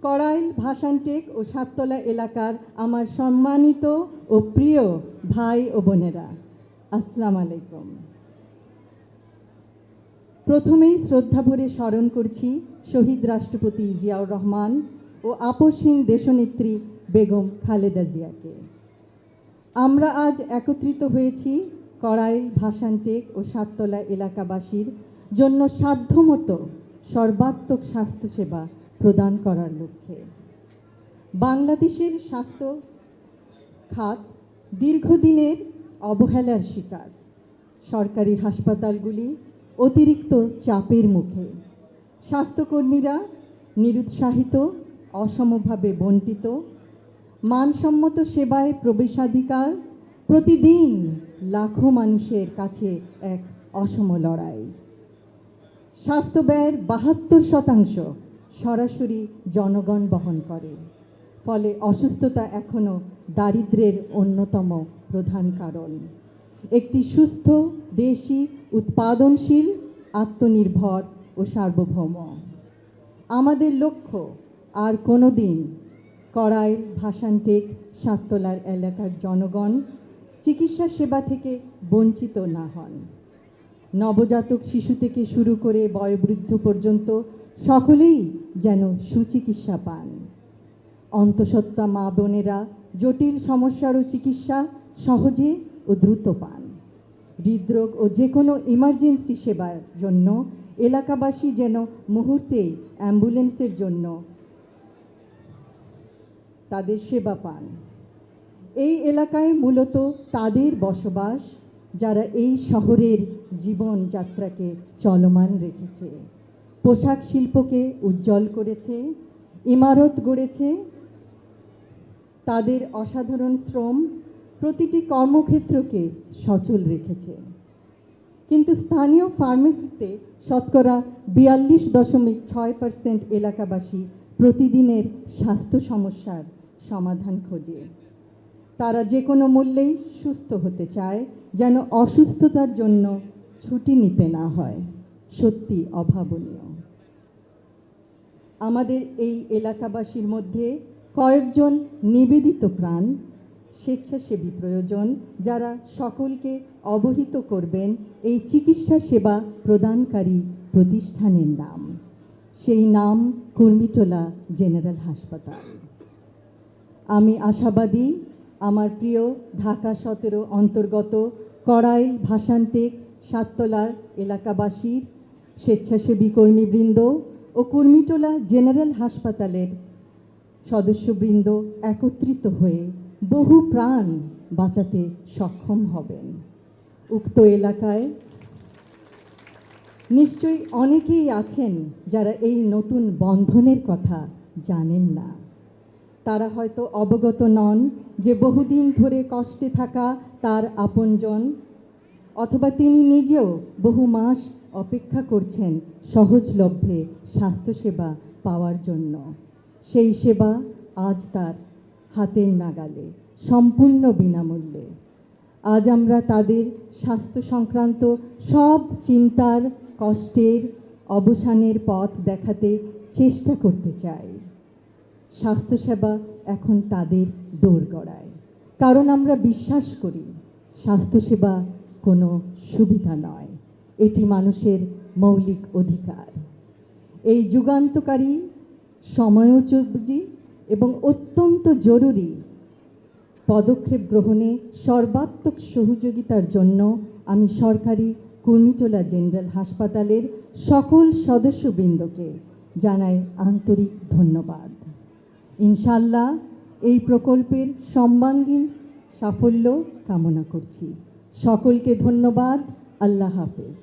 কড়াইল, ভাসানটেক ও সাততলা এলাকার আমার সম্মানিত ও প্রিয় ভাই ও বোনেরা, আসসালামু আলাইকুম। প্রথমেই শ্রদ্ধাভরে স্মরণ করছি শহীদ রাষ্ট্রপতি জিয়াউর রহমান ও আপসহীন দেশনেত্রী বেগম খালেদা জিয়াকে। আমরা আজ একত্রিত হয়েছি কড়াইল, ভাসানটেক ও সাততলা এলাকাবাসীর জন্য সাধ্যমতো সর্বাত্মক স্বাস্থ্যসেবা প্রদান করার লক্ষ্যে। বাংলাদেশের স্বাস্থ্য খাত দীর্ঘদিনের অবহেলার শিকার। সরকারি হাসপাতালগুলি অতিরিক্ত চাপের মুখে, স্বাস্থ্যকর্মীরা নিরুৎসাহিত, অসমভাবে বণ্টিত, মানসম্মত সেবায় প্রবেশাধিকার প্রতিদিন লাখো মানুষের কাছে এক অসম লড়াই। স্বাস্থ্য ব্যয়ের ৭২% সরাসরি জনগণ বহন করে, ফলে অসুস্থতা এখনও দারিদ্র্যের অন্যতম প্রধান কারণ। একটি সুস্থ, দেশি, উৎপাদনশীল, আত্মনির্ভর ও সার্বভৌম আমাদের লক্ষ্য। আর কোনো দিন কড়াইল, ভাসানটেক, সাততলার এলাকার জনগণ চিকিৎসা সেবা থেকে বঞ্চিত না হন। নবজাতক শিশু থেকে শুরু করে বয়োবৃদ্ধ পর্যন্ত সকলেই যেন সুচিকিৎসা পান। অন্তঃসত্ত্বা মা বোনেরা জটিল সমস্যারও চিকিৎসা সহজে ও দ্রুত পান। হৃদরোগ ও যে কোনো ইমার্জেন্সি সেবার জন্য এলাকাবাসী যেন মুহূর্তেই অ্যাম্বুলেন্সের জন্য তাদের সেবা পান। এই এলাকায় মূলত তাদের বসবাস যারা এই শহরের জীবনযাত্রাকে চলমান রেখেছে, পোশাক শিল্পকে উজ্জ্বল করেছে, ইমারত গড়েছে। তাদের অসাধারণ শ্রম প্রতিটি কর্মক্ষেত্রকে সচল রেখেছে। কিন্তু স্থানীয় ফার্মেসিতে শতকরা ৪২.৬% এলাকাবাসী প্রতিদিনের স্বাস্থ্য সমস্যার সমাধান খোঁজে। তারা যে কোনো মূল্যেই সুস্থ হতে চায়, যেন অসুস্থতার জন্য ছুটি নিতে না হয়। সত্যি অভাবনীয়। আমাদের এই এলাকাবাসীর মধ্যে কয়েকজন নিবেদিত প্রাণ স্বেচ্ছাসেবী প্রয়োজন, যারা সকলকে অবহিত করবেন এই চিকিৎসা সেবা প্রদানকারী প্রতিষ্ঠানের নাম। সেই নাম কুর্মিটোলা জেনারেল হাসপাতাল। আমি আশাবাদী আমার প্রিয় ঢাকা 17 অন্তর্গত কড়াইল, ভাসানটেক, সাততলার এলাকাবাসীর স্বেচ্ছাসেবী কর্মীবৃন্দ ও কুর্মিটোলা জেনারেল হাসপাতালের সদস্যবৃন্দ একত্রিত হয়ে বহু প্রাণ বাঁচাতে সক্ষম হবেন। উক্ত এলাকায় নিশ্চয়ই অনেকেই আছেন যারা এই নতুন বন্ধনের কথা জানেন না। তারা হয়তো অবগত নন যে বহুদিন ধরে কষ্টে থাকা তার আপনজন, অথবা তিনি নিজেও বহু মাস অপেক্ষা করছেন সহজলভ্যে স্বাস্থ্যসেবা পাওয়ার জন্য। সেই সেবা আজ তার হাতের নাগালে, সম্পূর্ণ বিনামূল্যে। আজ আমরা তাদের স্বাস্থ্য সংক্রান্ত সব চিন্তার, কষ্টের অবসানের পথ দেখাতে চেষ্টা করতে চাই। স্বাস্থ্যসেবা এখন তাদের দোরগোড়ায়, কারণ আমরা বিশ্বাস করি স্বাস্থ্যসেবা কোনো সুবিধা নয়, এটি মানুষের মৌলিক অধিকার। এই যুগান্তকারী, সময়োপযোগী এবং অত্যন্ত জরুরি পদক্ষেপ গ্রহণে সর্বাত্মক সহযোগিতার জন্য আমি সরকারি কুর্মিটোলা জেনারেল হাসপাতালের সকল সদস্যবৃন্দকে জানাই আন্তরিক ধন্যবাদ। ইনশাআল্লাহ এই প্রকল্পের সর্বাঙ্গীন সাফল্য কামনা করছি। সকলকে ধন্যবাদ। আল্লাহ হাফেজ।